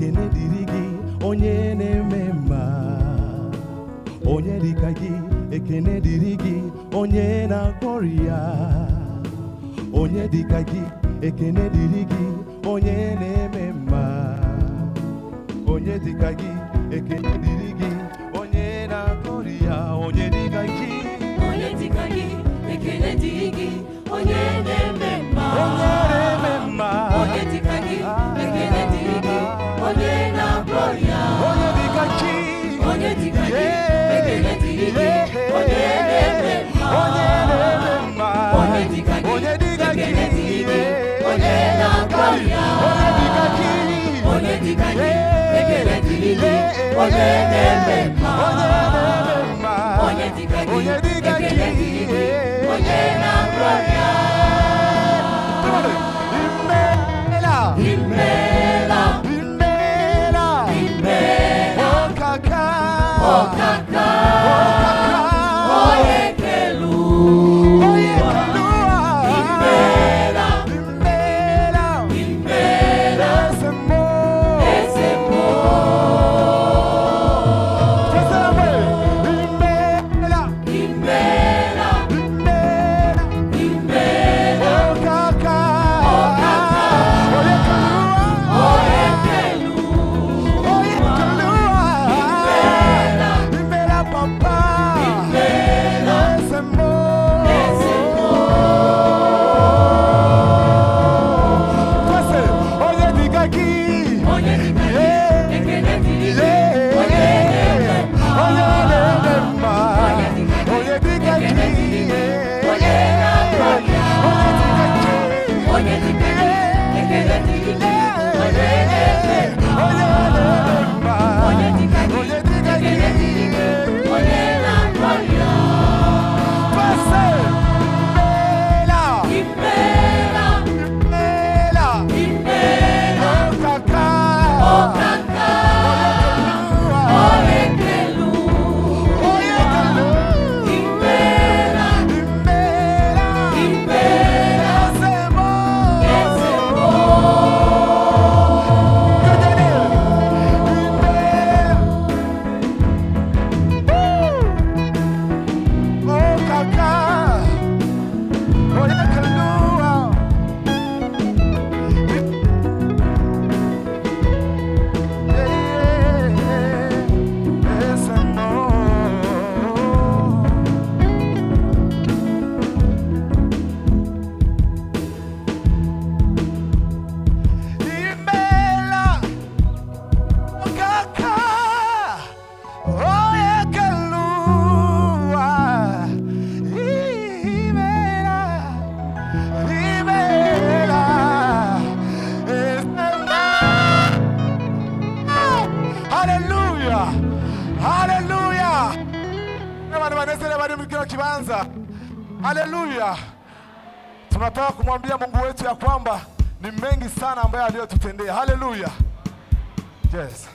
ekene dịrị gị onye na-eme mma. Onye dịka gị, ekene dịrị gị onye na-agọrị ya. Onye dịka gị, ekene dịrị gị onye na-eme mma. Onye dịka gị, ekene dịrị gị onye na-agọrị ya. Onye dịka gị, onye dịka gị, ekene dịrị gị onye na-eme mma. onye na-eme mma. Onye dịka gị, ekene dịrị gị onye na-agọrị ya. Onye dịka gị, onye dịka gị, ekene dịrị gị onye na-eme mma. onye na-eme mma. onye dịka gị, onye dịka gị, ekene dịrị gị onye na-agọrị ya. onye dịka gị, onye dịka gị, ekene dịrị gị onye na-eme mma. onye dịka gị, onye dịka gị, ekene dịrị gị onye na-agọrị ya. Imela, Imela, imela, imela, okaka, okaka, oyekelu, oyekelua, imela, imela, imela, esemo, esemo, imela, imela, imela, imela, okaka, oyekelu, oyekelua, imela papa, imela, esemo, esemo, onye dịka gị, onye dịka gị, ekene dịrị gị onye na-eme mma. onye na-eme mma, onye dịka gị, onye na-agọrị ya. onye dịka gị, onye dịka gị, ekene dịrị gị onye na-eme mma. onye na-eme mma, onye dịka gị, onye dịka gị, ekene dịrị gị onye na-agọrị ya. Imela, Imela, imela, imela, okaka, okaka, oyekelu, imela, imela, esemo, Hallelujah! Hallelujah! Kibanza. Hallelujah! Tunataka kumwambia Mungu wetu ya kwamba ni mengi sana ambayo aliyotutendea. Hallelujah! Yes.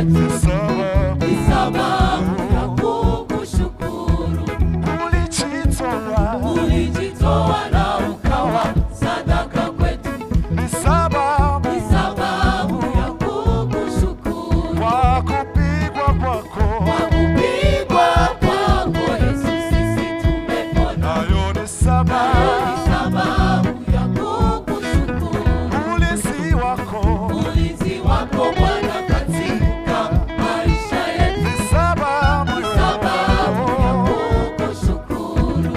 kwetu sababu ni sababu ya kukushukuru. Ulijitoa na ukawa sadaka kwetu, ni sababu ni sababu ya kukushukuru. kwa kupigwa kwako, Kwa kupigwa kwako Yesu sisi tumepona. nayo ni Nayo sababu ni sababu ya kukushukuru. ulinzi wako, Ulinzi wako Bwana katika maisha yetu, ni sababu ni sababu ya kukushukuru.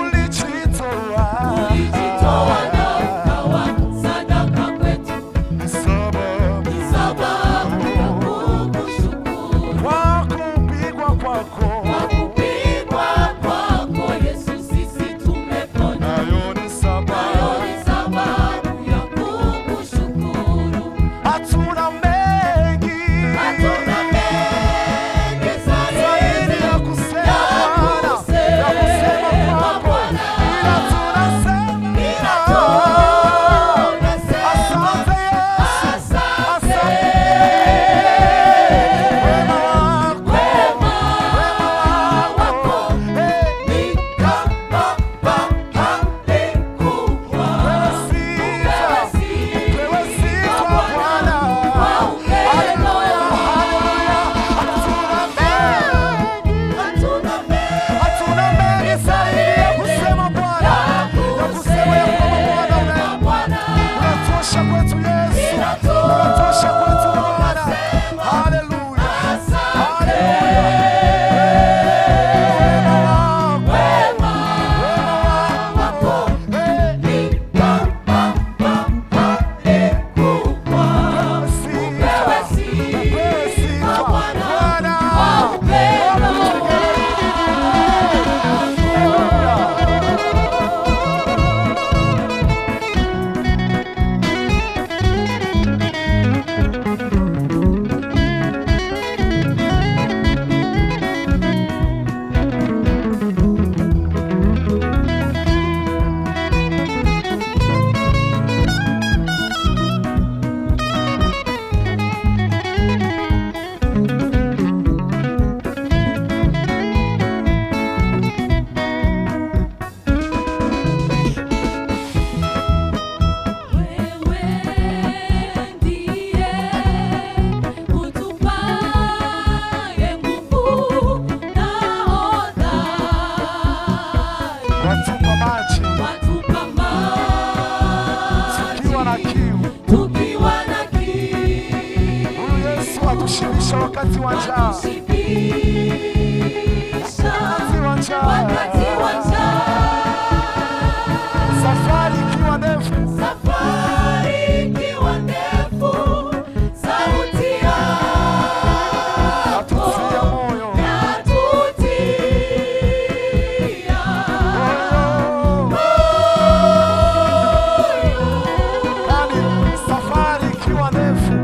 ulijitoa, Ulijitoa na ukawa sadaka kwetu, ni sababu ni sababu ya kukushukuru. kwa kupigwa kwako, Kwa kupigwa kwako Yesu sisi tumepona. nayo ni Nayo sababu ni sababu ya kukushukuru. hatuna mengi Hatuna mengi zaidi zaidi ya kusema ya Bwana, ya kusema kusema kwako, Bwana. ila tunasema Ila tunasema asante Yesu, asante. wema wako, Wema wako, ni kama bahari kubwa. sifa, Upewe wewe sifa Bwana, kwa upendo. haleluya, haleluya, Hatuna mengi hatuna mengi zaidi ya kusema Bwana, ya kusema ya kwamba Bwana unatosha kwetu Yesu, unatosha kwetu Bwana, haleluya, haleluya, wema wako, upewe sifa Bwana, Wewe ndiye utupaye nguvu na hodari. watupa maji Watupa tukiwa na maji kiu, tukiwa na kiu. huyu Yesu atushibisha wakati wa njaa, Atushibisha wakati wa njaa. safari ikiwa ndefu, Safari ikiwa ndefu, sauti atutia yako moyo, yatutia yani safari ikiwa ndefu,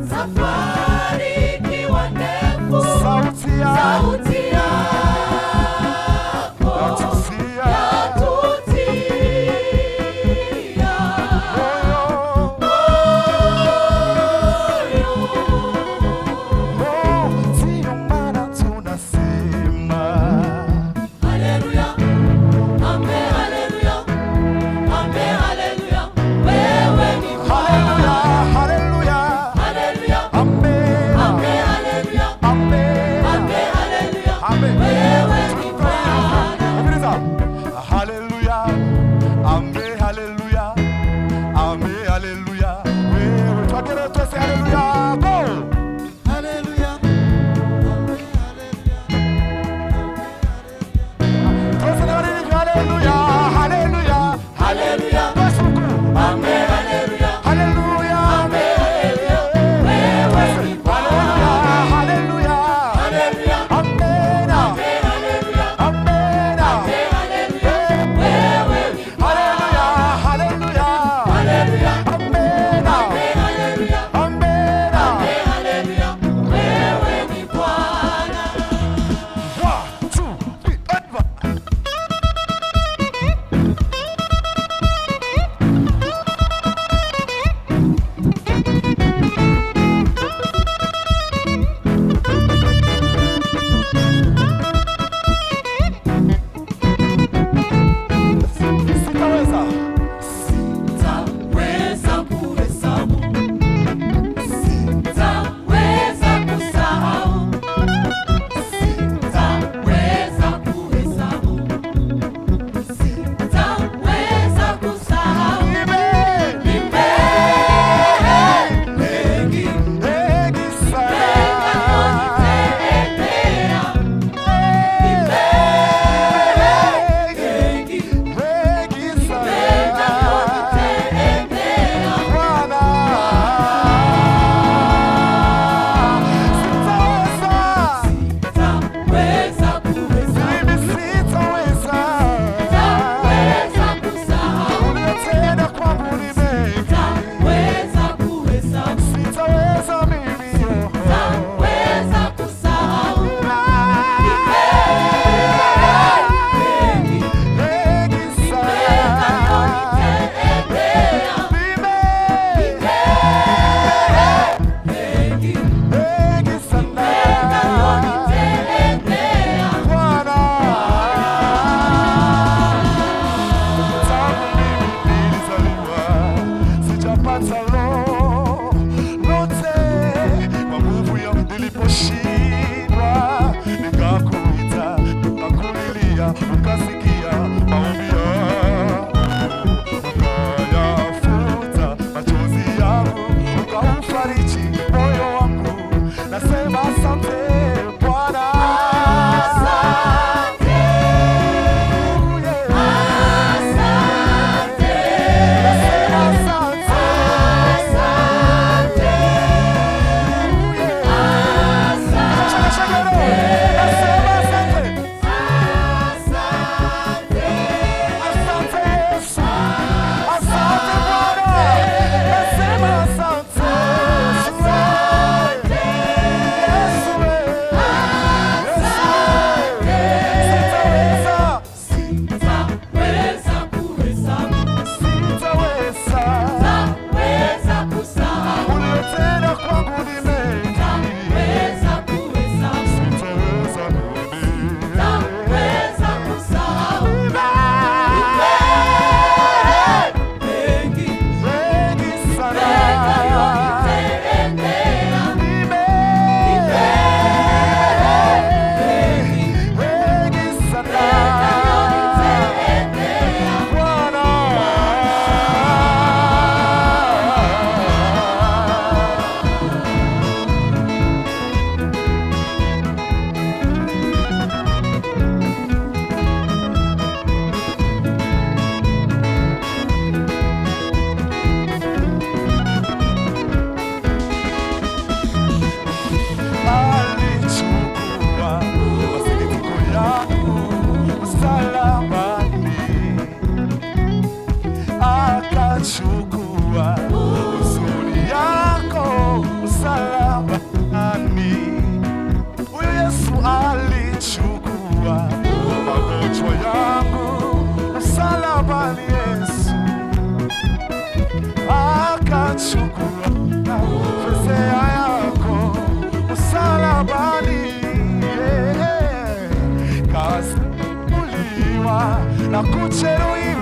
safari ikiwa ndefu, sauti ya sauti yako yatutia yatutia moyo, ndiyo maana tunasema Haleluya, ame haleluya, ame haleluya. Wewe ni Bwana. haleluya, haleluya, Haleluya, amen, ame na kujeruhi